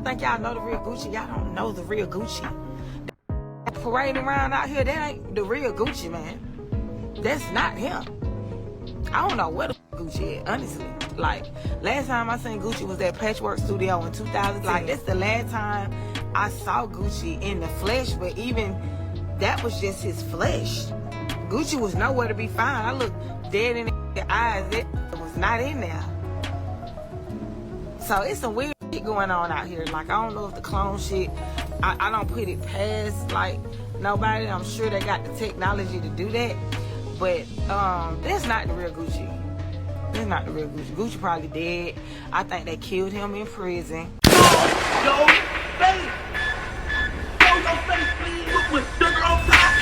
think y'all know the real Gucci. Y'all don't know the real Gucci. Parading around out here, that ain't the real Gucci, man. That's not him. I don't know where the Gucci is, honestly. Like, last time I seen Gucci was at Patchwork Studio in 2000. Like, that's the last time I saw Gucci in the flesh, but even that was just his flesh. Gucci was nowhere to be found. I looked dead in the eyes. It was not in there. So it's some weird shit going on out here. Like, I don't know if the clone shit, I don't put it past, like, nobody. I'm sure they got the technology to do that. But that's not the real Gucci. That's not the real Gucci. Gucci probably dead. I think they killed him in prison. Yo, face! Show your face, please, with sugar on top!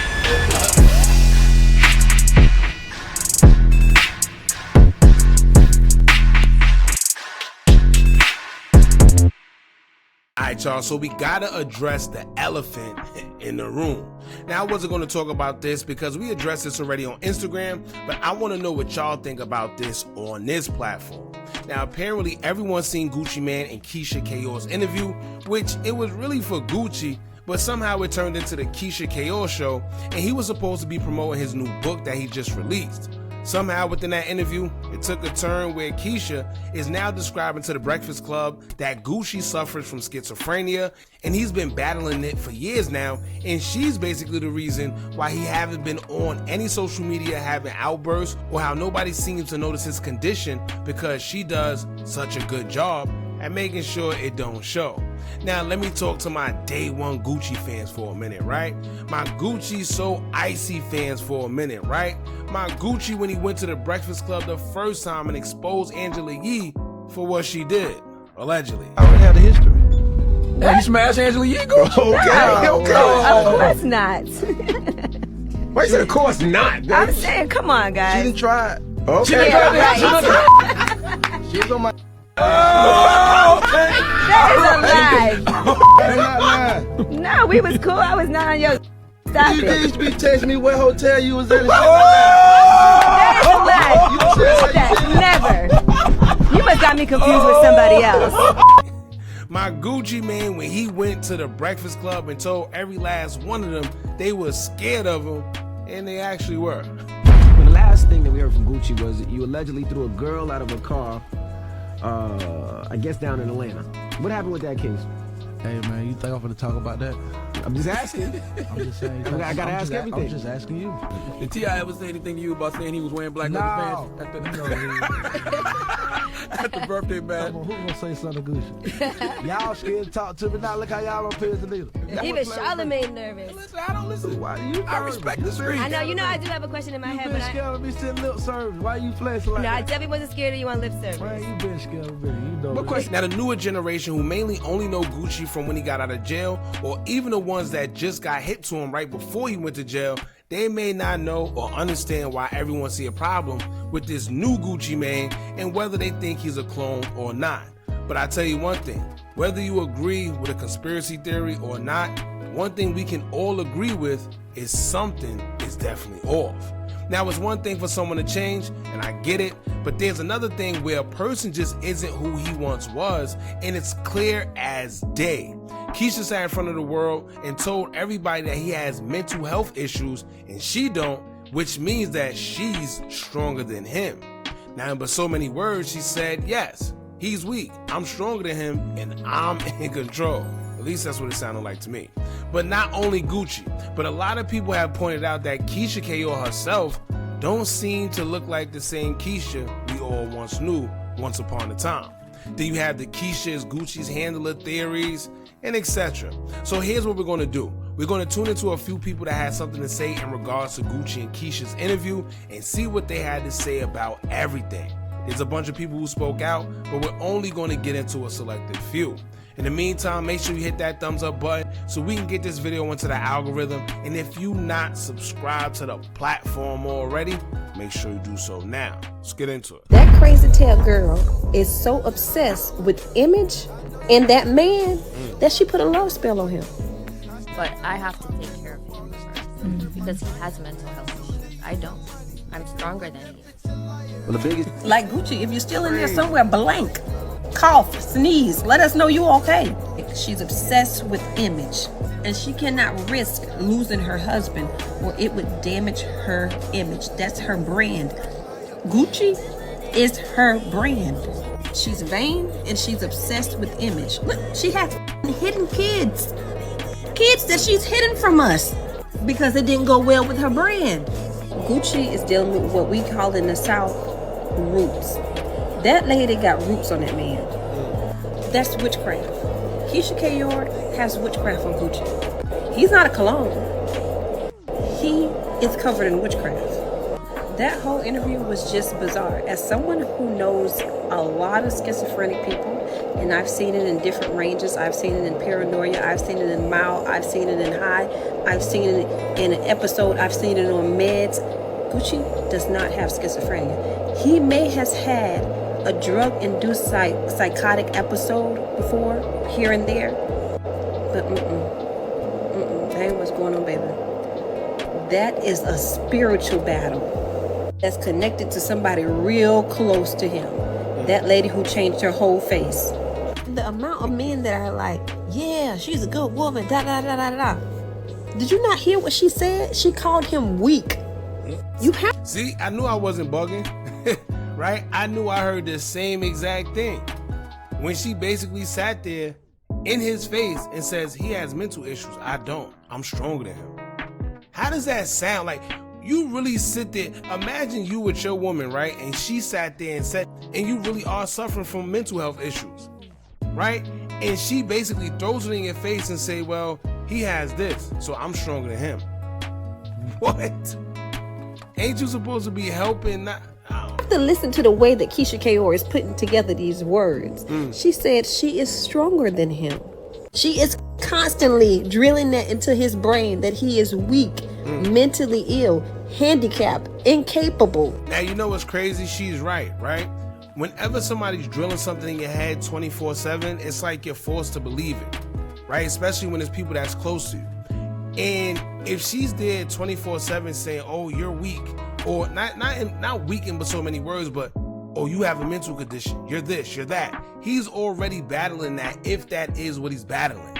Alright, y'all, so we gotta address the elephant in the room. Now, I wasn't gonna talk about this because we addressed this already on Instagram, but I wanna know what y'all think about this on this platform. Now, apparently everyone's seen Gucci Mane and Kesha Ka'oir's interview, which it was really for Gucci, but somehow it turned into the Kesha Ka'oir show, and he was supposed to be promoting his new book that he just released. Somehow within that interview, it took a turn where Keyshia is now describing to the Breakfast Club that Gucci suffers from schizophrenia, and he's been battling it for years now, and she's basically the reason why he haven't been on any social media having outbursts, or how nobody seems to notice his condition because she does such a good job at making sure it don't show. Now, let me talk to my day one Gucci fans for a minute, right? My Gucci so icy fans for a minute, right? My Gucci when he went to the Breakfast Club the first time and exposed Angela Yee for what she did, allegedly. I already have the history. Hey, you smash Angela Yee, Gucci? Okay, Of course not. Wait, you said of course not. I'm saying, come on, She guys. didn't try it. Okay. Yeah, right. She was on my. That is a lie. I'm not lying. No, we was cool. I was not on your. Stop You it. used to be texting me what hotel you was in. That is a lie. Never. You must got me confused with somebody else. My Gucci man, when he went to the Breakfast Club and told every last one of them they were scared of him, and they actually were. Well, the last thing that we heard from Gucci was that you allegedly threw a girl out of a car, I guess down in Atlanta. What happened with that case? Hey, man, you think I'm gonna talk about that? I'm just asking. I'm just saying. I gotta ask everything. I'm just asking you. Did T.I. ever say anything to you about saying he was wearing black No. pants at the birthday bash? Come on, who gonna say something to Gucci? Y'all scared to talk to me now. Look how y'all on pins and needles. Even Charlamagne nervous. Listen, I don't listen. Why you? I respect the street. I know, you know I do have a question in my You head, been but scared of me sitting lip service. Why you flashing like no, I that? definitely wasn't scared of you on lip service. Man, you been scared of me. You know But that. question, now the newer generation who mainly only know Gucci from when he got out of jail, or even the ones that just got hit to him right before he went to jail, they may not know or understand why everyone see a problem with this new Gucci man and whether they think he's a clone or not. But I tell you one thing, whether you agree with a conspiracy theory or not, one thing we can all agree with is something is definitely off. Now, it's one thing for someone to change, and I get it, but there's another thing where a person just isn't who he once was, and it's clear as day. Keyshia sat in front of the world and told everybody that he has mental health issues, and she don't, which means that she's stronger than him. Now, in so many words, she said, yes, he's weak, I'm stronger than him, and I'm in control. At least that's what it sounded like to me. But not only Gucci, but a lot of people have pointed out that Kesha Ka'oir herself don't seem to look like the same Keyshia we all once knew once upon a time. Then you have the Keyshia is Gucci's handler theories, and etc. So here's what we're going to do. We're going to tune into a few people that had something to say in regards to Gucci and Keisha's interview and see what they had to say about everything. There's a bunch of people who spoke out, but we're only going to get into a selected few. In the meantime, make sure you hit that thumbs up button so we can get this video into the algorithm. And if you not subscribed to the platform already, make sure you do so now. Let's get into it. That crazy tail girl is so obsessed with image and that man that she put a love spell on him. But I have to take care of him first because he has mental health issues. I don't. I'm stronger than he is. Well, the biggest. Like Gucci, if you're still in there somewhere blank, Cough, sneeze, let us know you okay. She's obsessed with image, and she cannot risk losing her husband or it would damage her image. That's her brand. Gucci is her brand. She's vain and she's obsessed with image. Look, she has hidden kids. Kids that she's hidden from us because it didn't go well with her brand. Gucci is dealing with what we call in the South roots. That lady got roots on that man. That's witchcraft. Kesha Ka'oir has witchcraft on Gucci. He's not a cologne. He is covered in witchcraft. That whole interview was just bizarre. As someone who knows a lot of schizophrenic people, and I've seen it in different ranges. I've seen it in paranoia. I've seen it in mild. I've seen it in high. I've seen it in an episode. I've seen it on meds. Gucci does not have schizophrenia. He may have had a drug-induced psychotic episode before, here and there, but that ain't what's going on, baby. That is a spiritual battle that's connected to somebody real close to him. That lady who changed her whole face. The amount of men that are like, yeah, she's a good woman, da da da da da. Did you not hear what she said? She called him weak. You have. See, I knew I wasn't bugging, right? I knew I heard the same exact thing when she basically sat there in his face and says he has mental issues. I don't. I'm stronger than him. How does that sound? Like, you really sit there, imagine you with your woman, right? And she sat there and said, and you really are suffering from mental health issues, right? And she basically throws it in your face and say, well, he has this, so I'm stronger than him. What? Ain't you supposed to be helping? Not, have to listen to the way that Kesha Ka'oir is putting together these words. She said she is stronger than him. She is constantly drilling that into his brain that he is weak, mentally ill, handicapped, incapable. Now, you know what's crazy? She's right? Whenever somebody's drilling something in your head 24/7, it's like you're forced to believe it, right? Especially when it's people that's close to you. And if she's there 24/7 saying, oh, you're weak, or not weak in so many words, but oh, you have a mental condition, you're this, you're that. He's already battling that, if that is what he's battling.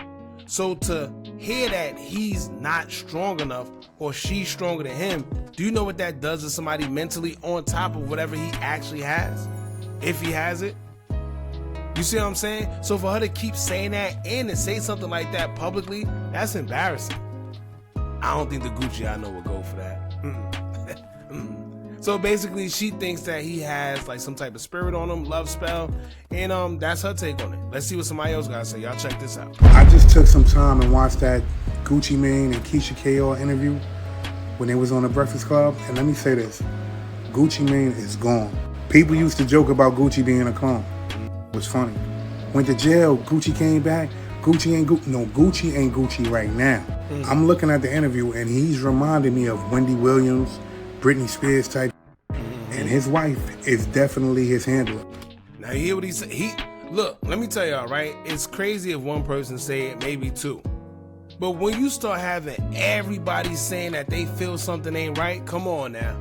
So to hear that he's not strong enough or she's stronger than him, do you know what that does to somebody mentally on top of whatever he actually has? If he has it? You see what I'm saying? So for her to keep saying that and to say something like that publicly, that's embarrassing. I don't think the Gucci I know would go for that. So basically, she thinks that he has like some type of spirit on him, love spell, and that's her take on it. Let's see what somebody else got to say. Y'all check this out. I just took some time and watched that Gucci Mane and Kesha Ka'oir interview when they was on the Breakfast Club, and let me say this: Gucci Mane is gone. People used to joke about Gucci being a clone. It was funny. Went to jail, Gucci came back. Gucci ain't Gucci. No, Gucci ain't Gucci right now. I'm looking at the interview, and he's reminding me of Wendy Williams, Britney Spears type. And his wife is definitely his handler. Now you hear what he said? Look, let me tell y'all, right? It's crazy if one person say it, maybe two. But when you start having everybody saying that they feel something ain't right, come on now.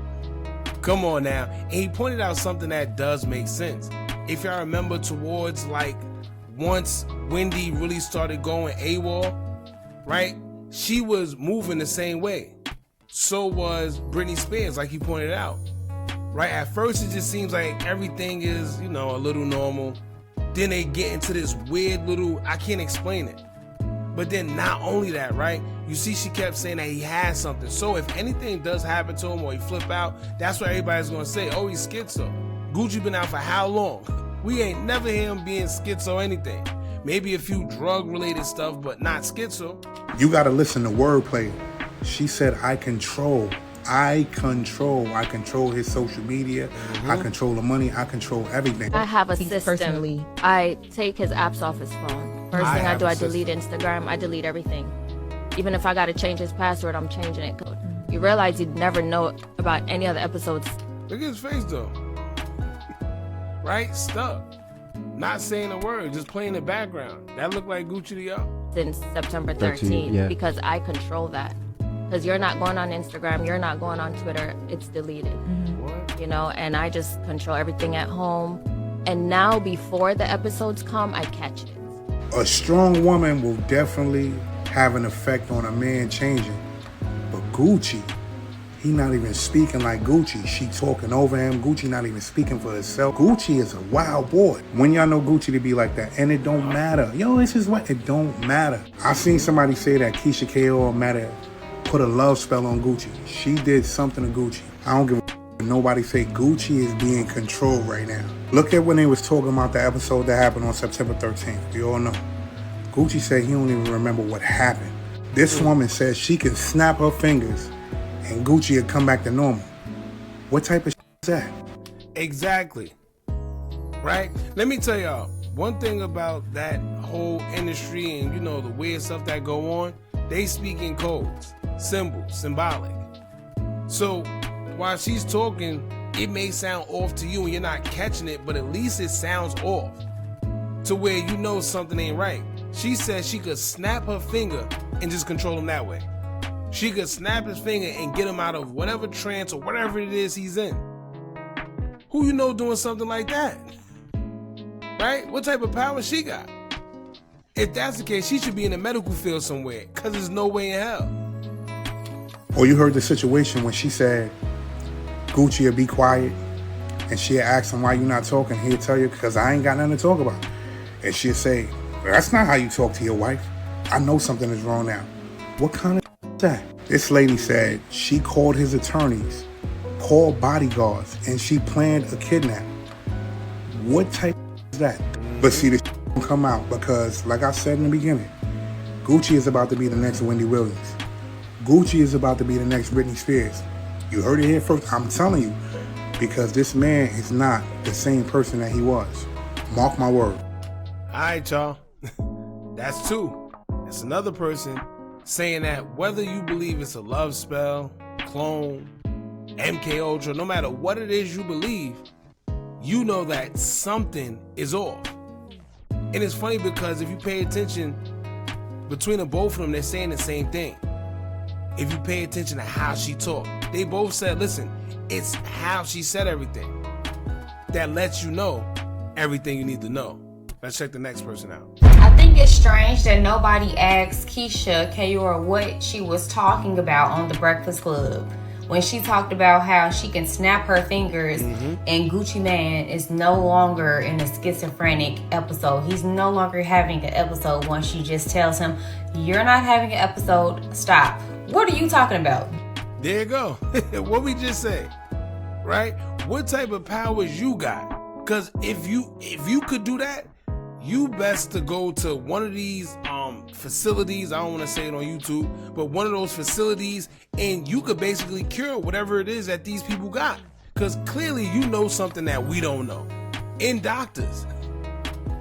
And he pointed out something that does make sense. If y'all remember towards like once Wendy really started going AWOL, right? She was moving the same way. So was Britney Spears, like he pointed out. Right? At first, it just seems like everything is, a little normal. Then they get into this weird little, I can't explain it. But then not only that, right? You see, she kept saying that he has something. So if anything does happen to him or he flip out, that's what everybody's going to say. Oh, he's schizo. Gucci been out for how long? We ain't never hear him being schizo or anything. Maybe a few drug-related stuff, but not schizo. You got to listen to wordplay. She said, I control his social media. I control the money. I control everything. I have a system. Personally, I take his apps off his phone. First thing I do, I delete Instagram. I delete everything. Even if I got to change his password, I'm changing it. You realize you'd never know about any other episodes. Look at his face, though. Right? Stuck. Not saying a word, just playing the background. That looked like Gucci to y'all? Since September 13th, because I control that. Because you're not going on Instagram, you're not going on Twitter, it's deleted. What? And I just control everything at home. And now, before the episodes come, I catch it. A strong woman will definitely have an effect on a man changing. But Gucci, he not even speaking like Gucci. She talking over him. Gucci not even speaking for herself. Gucci is a wild boy. When y'all know Gucci to be like that, and it don't matter. Yo, it's just what it don't matter. I seen somebody say that Kesha Ka'oir put a love spell on Gucci. She did something to Gucci. I don't give a nobody say Gucci is being controlled right now. Look at when they was talking about the episode that happened on September 13th. You all know. Gucci said he don't even remember what happened. This woman says she can snap her fingers and Gucci would come back to normal. What type of is that? Exactly. Right? Let me tell y'all, one thing about that whole industry and, you know, the weird stuff that go on, they speak in codes, symbols, symbolic. So while she's talking, it may sound off to you and you're not catching it, but at least it sounds off to where you know something ain't right. She said she could snap her finger and just control him that way. She could snap his finger and get him out of whatever trance or whatever it is he's in. Who you know doing something like that? Right? What type of power she got? If that's the case, she should be in the medical field somewhere, because there's no way in hell. Or you heard the situation when she said Gucci would be quiet and she'd ask him, why you not talking? He'd tell you, because I ain't got nothing to talk about. And she'd say, that's not how you talk to your wife. I know something is wrong now. What kind of is that? This lady said she called his attorneys, called bodyguards, and she planned a kidnap. What type is that? But see, this won't come out because, like I said in the beginning, Gucci is about to be the next Wendy Williams. Gucci is about to be the next Britney Spears. You heard it here first. I'm telling you, because this man is not the same person that he was. Mark my word. All right, y'all. That's two. That's another person saying that whether you believe it's a love spell, clone, MK Ultra, no matter what it is you believe, you know that something is off. And it's funny because if you pay attention, between the both of them, they're saying the same thing. If you pay attention to how she talked, they both said, listen, it's how she said everything that lets you know everything you need to know. Let's check the next person out. I think it's strange that nobody asked Kesha Ka'oir what she was talking about on The Breakfast Club when she talked about how she can snap her fingers and Gucci Mane is no longer in a schizophrenic episode. He's no longer having an episode once she just tells him, you're not having an episode, stop. What are you talking about? There you go. What we just said, right? What type of powers you got? Because if you could do that, you best to go to one of these facilities. I don't want to say it on YouTube, but one of those facilities, and you could basically cure whatever it is that these people got. Because clearly you know something that we don't know in doctors.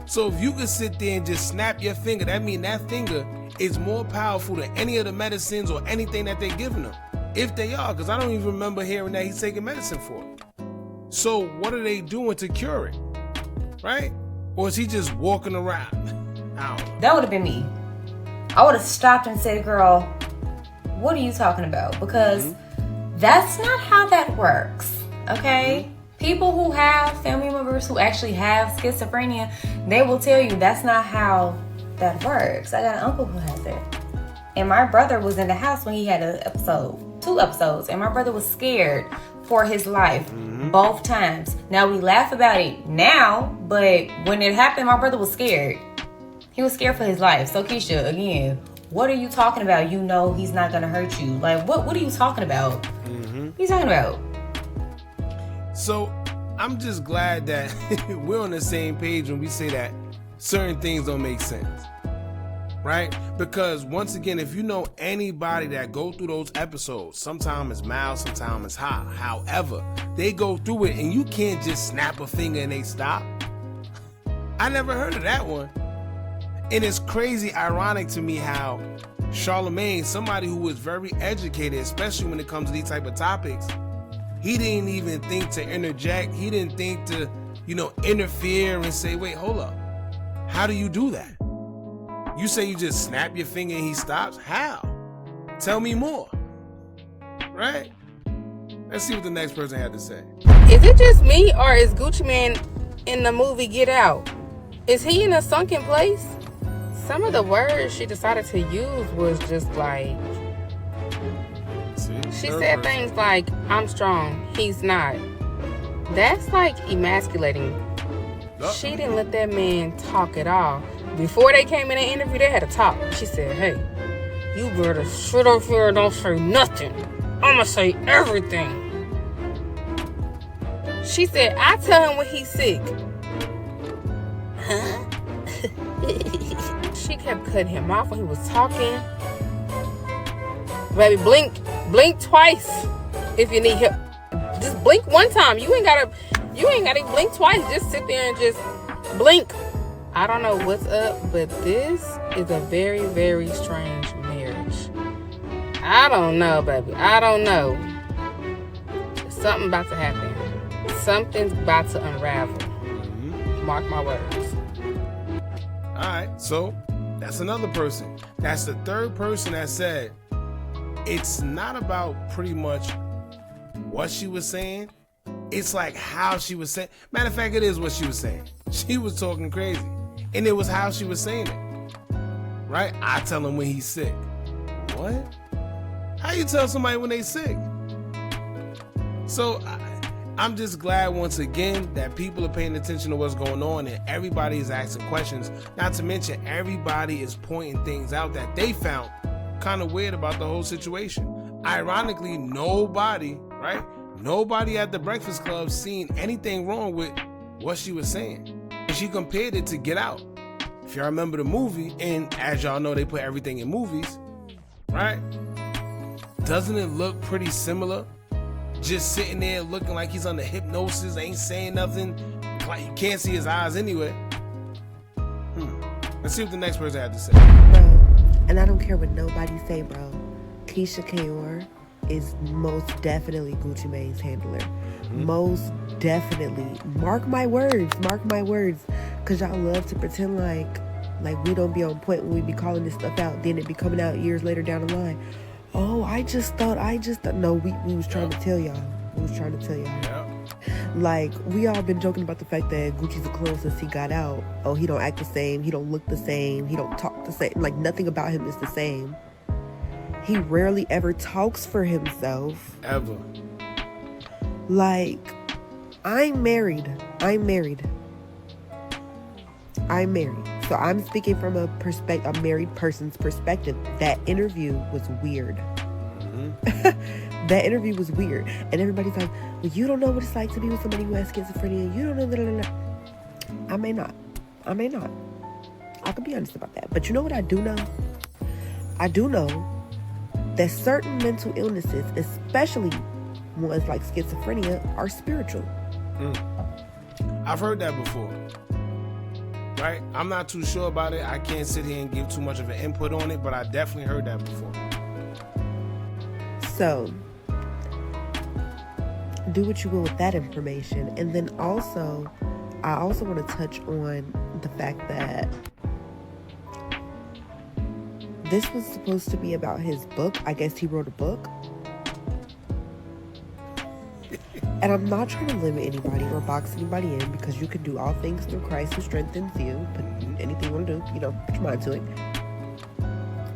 So if you could sit there and just snap your finger, that means that finger is more powerful than any of the medicines or anything that they're giving them. If they are, because I don't even remember hearing that he's taking medicine for it. So what are they doing to cure it? Right? Or is he just walking around? I don't know. That would have been me. I would have stopped and said, girl, what are you talking about? Because that's not how that works, okay? People who have family members who actually have schizophrenia, they will tell you that's not how that works. I got an uncle who has it. And my brother was in the house when he had an episode, 2 episodes, and my brother was scared for his life both times. Now we laugh about it now, but when it happened, my brother was scared. He was scared for his life. So Keyshia, again, what are you talking about? You know he's not gonna hurt you. Like, what are you talking about? What are you talking about? So I'm just glad that we're on the same page when we say that certain things don't make sense. Right? Because once again, if you know anybody that go through those episodes, sometimes it's mild, sometimes it's hot. However, they go through it and you can't just snap a finger and they stop. I never heard of that one. And it's crazy ironic to me how Charlemagne, somebody who was very educated, especially when it comes to these type of topics, he didn't even think to interject. He didn't think to, interfere and say, wait, hold up. How do you do that? You say you just snap your finger and he stops? How? Tell me more. Right? Let's see what the next person had to say. Is it just me, or is Gucci Mane in the movie Get Out? Is he in a sunken place? Some of the words she decided to use was just like, she said things like, I'm strong, he's not. That's like emasculating. She didn't let that man talk at all. Before they came in the interview, they had a talk. She said, hey, you better sit up here and don't say nothing. I'ma say everything. She said, I tell him when he's sick. Huh? She kept cutting him off when he was talking. Baby, blink twice if you need help. Just blink one time. You ain't gotta blink twice. Just sit there and just blink. I don't know what's up, but this is a very, very strange marriage. I don't know, baby. I don't know. Something about to happen. Something's about to unravel. Mark my words. Alright, so that's another person. That's the third person that said it's not about pretty much what she was saying. It's like how she was saying. Matter of fact, it is what she was saying. She was talking crazy. And it was how she was saying it. Right? I tell him when he's sick. What? How you tell somebody when they sick? So I'm just glad once again that people are paying attention to what's going on and everybody is asking questions. Not to mention everybody is pointing things out that they found kind of weird about the whole situation. Ironically, nobody at the Breakfast Club seen anything wrong with what she was saying. And she compared it to Get Out. If y'all remember the movie, and as y'all know, they put everything in movies, right? Doesn't it look pretty similar? Just sitting there looking like he's under hypnosis, ain't saying nothing. Like you can't see his eyes anyway. Let's see what the next person had to say. Bro, and I don't care what nobody say, bro. Kesha Ka'oir is most definitely Gucci Mane's handler. Most definitely. Mark my words. Because y'all love to pretend like we don't be on point when we be calling this stuff out. Then it be coming out years later down the line. Oh, I just thought. No, we was trying to tell y'all. Like, we all been joking about the fact that Gucci's a clone since he got out. Oh, he don't act the same. He don't look the same. He don't talk the same. Like, nothing about him is the same. He rarely ever talks for himself. Ever. Like, I'm married. So I'm speaking from a married person's perspective. That interview was weird. That interview was weird. And everybody's like, well, you don't know what it's like to be with somebody who has schizophrenia. You don't know. I may not. I can be honest about that. But you know what I do know? I do know that certain mental illnesses, especially ones like schizophrenia, are spiritual. I've heard that before. Right? I'm not too sure about it. I can't sit here and give too much of an input on it, but I definitely heard that before. So, do what you will with that information. And then also, I also want to touch on the fact that this was supposed to be about his book. I guess he wrote a book. And I'm not trying to limit anybody or box anybody in, because you can do all things through Christ who strengthens you. Put anything you want to do, put your mind to it.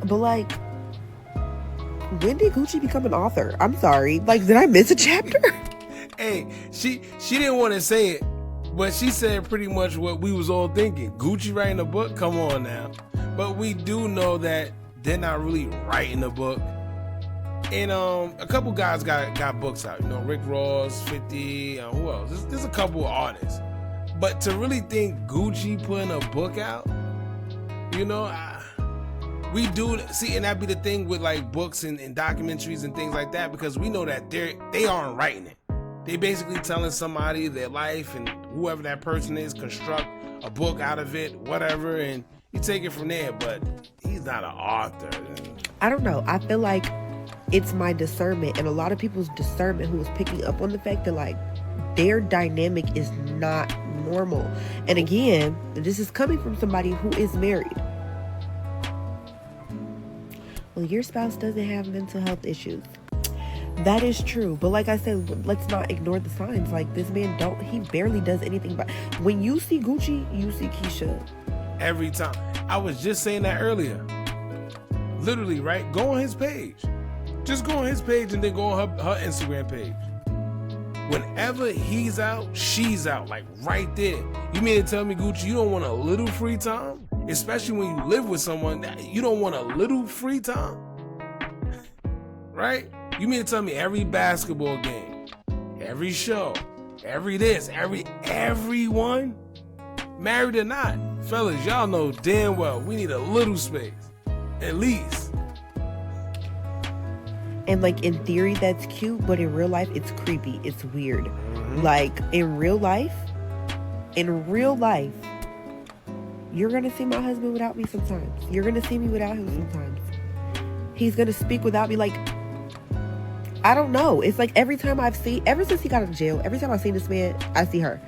But like, when did Gucci become an author? I'm sorry. Like, did I miss a chapter? Hey, she didn't want to say it, but she said pretty much what we was all thinking. Gucci writing a book? Come on now. But we do know that they're not really writing a book. And a couple guys got books out. Rick Ross, 50, who else? There's a couple of artists. But to really think Gucci putting a book out, we do see, and that'd be the thing with like books and documentaries and things like that, because we know that they aren't writing it. They basically telling somebody their life, and whoever that person is construct a book out of it, whatever, and you take it from there. But he's not an author. I don't know. I feel like it's my discernment, and a lot of people's discernment who is picking up on the fact that like their dynamic is not normal. And again, this is coming from somebody who is married. Well, your spouse doesn't have mental health issues. That is true. But like I said, let's not ignore the signs. Like, this man he barely does anything. But when you see Gucci, you see Keyshia. Every time. I was just saying that earlier. Literally, right? Go on his page. Just go on his page and then go on her Instagram page. Whenever he's out, she's out. Like, right there. You mean to tell me, Gucci, you don't want a little free time? Especially when you live with someone, you don't want a little free time? Right? You mean to tell me every basketball game, every show, every this, everyone, married or not, fellas, y'all know damn well we need a little space, at least. And like, in theory, that's cute, but in real life, it's creepy. It's weird. Like, in real life, you're gonna see my husband without me sometimes. You're gonna see me without him sometimes. He's gonna speak without me. Like, I don't know. It's like every time ever since he got out of jail, every time I've seen this man, I see her.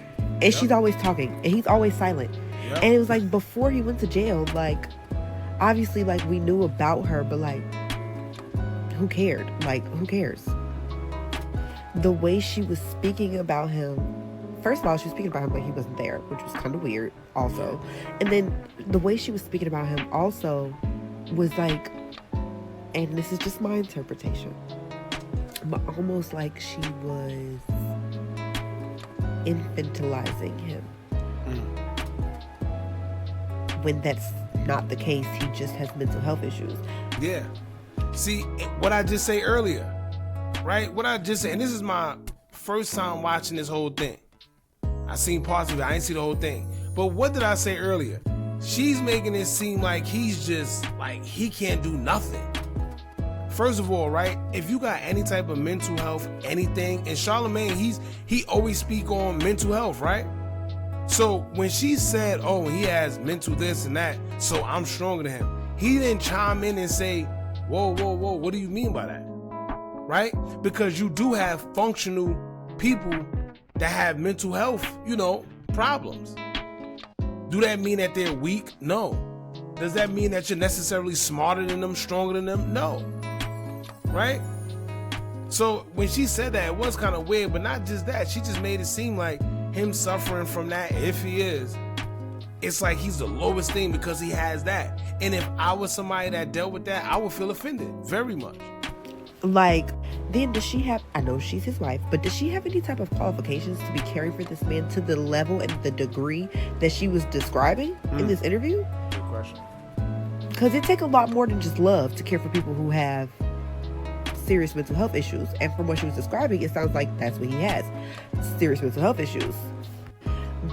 And she's always talking. And he's always silent. And it was like, before he went to jail, like, obviously, like, we knew about her, but like, who cared? Like, who cares? The way she was speaking about him, first of all, she was speaking about him like he wasn't there, which was kind of weird also. And then the way she was speaking about him also was like, and this is just my interpretation, but almost like she was infantilizing him. When that's not the case. He just has mental health issues. Yeah. See, what I just say earlier, right? What I just said, and this is my first time watching this whole thing. I seen parts of it. I ain't see the whole thing. But what did I say earlier? She's making it seem like he's just, like, he can't do nothing. First of all, right, if you got any type of mental health, anything, and Charlamagne, he always speak on mental health, right? So when she said, oh, he has mental this and that, so I'm stronger than him, he didn't chime in and say, whoa, what do you mean by that? Right? Because you do have functional people that have mental health, problems. Do that mean that they're weak? No. Does that mean that you're necessarily smarter than them, stronger than them? No. Right? So when she said that, it was kind of weird, but not just that. She just made it seem like him suffering from that, if he is, it's like he's the lowest thing because he has that. And if I was somebody that dealt with that, I would feel offended very much. Like, then does she have, I know she's his wife, but does she have any type of qualifications to be caring for this man to the level and the degree that she was describing in this interview? Good question. Because it takes a lot more than just love to care for people who have serious mental health issues. And from what she was describing, it sounds like that's what he has. Serious mental health issues.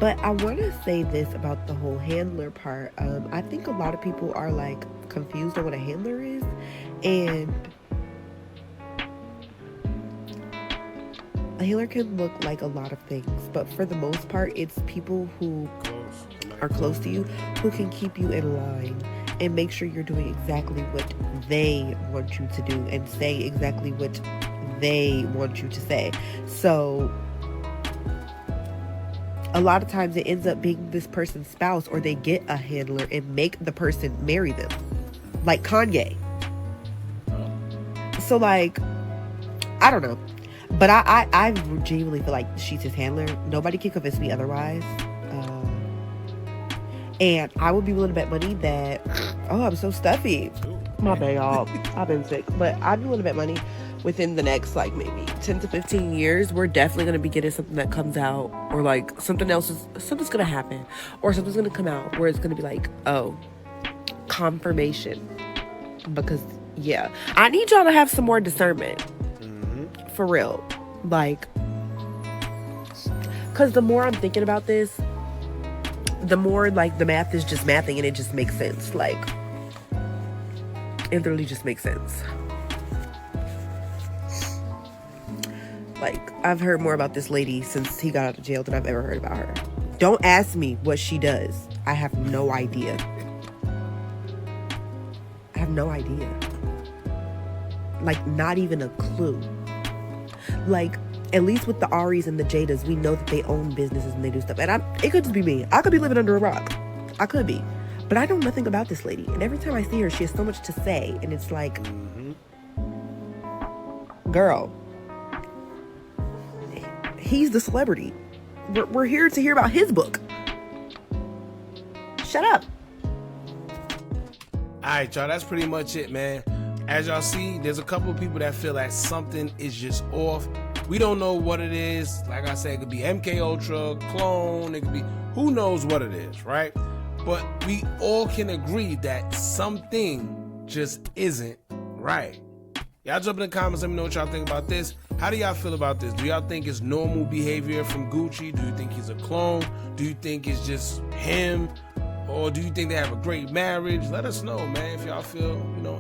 But I want to say this about the whole handler part. I think a lot of people are like confused on what a handler is. And a handler can look like a lot of things. But for the most part, it's people who are close to you who can keep you in line and make sure you're doing exactly what they want you to do and say exactly what they want you to say. So a lot of times it ends up being this person's spouse, or they get a handler and make the person marry them. Like Kanye. So like, I don't know. But I genuinely feel like she's his handler. Nobody can convince me otherwise. And I would be willing to bet money that, oh, I'm so stuffy. My bad, y'all. I've been sick. But I'd be willing to bet money within the next, like, maybe 10 to 15 years, we're definitely going to be getting something that comes out, or, like, something's going to happen, or something's going to come out where it's going to be like, oh, confirmation. Because, yeah. I need y'all to have some more discernment. For real. Like, because the more I'm thinking about this, the more, like, the math is just mathing and it just makes sense. Like, it literally just makes sense. Like, I've heard more about this lady since he got out of jail than I've ever heard about her. Don't ask me what she does. I have no idea. I have no idea. Like, not even a clue. Like, at least with the Aries and the Jadas, we know that they own businesses and they do stuff. And it could just be me. I could be living under a rock. I could be. But I know nothing about this lady. And every time I see her, she has so much to say. And it's like, girl, He's the celebrity. We're here to hear about his book. Shut up. Alright, y'all, that's pretty much it, man. As y'all see, there's a couple of people that feel that something is just off. We don't know what it is. Like I said, it could be MK Ultra, clone, it could be, who knows what it is, right? But we all can agree that something just isn't right. Y'all jump in the comments, let me know what y'all think about this. How do y'all feel about this? Do y'all think it's normal behavior from Gucci? Do you think he's a clone? Do you think it's just him? Or do you think they have a great marriage? Let us know, man, if y'all feel,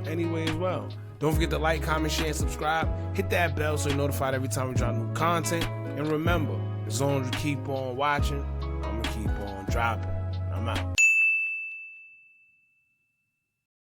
any way as well. Don't forget to like, comment, share, and subscribe. Hit that bell so you're notified every time we drop new content. And remember, as long as you keep on watching, I'm going to keep on dropping. I'm out.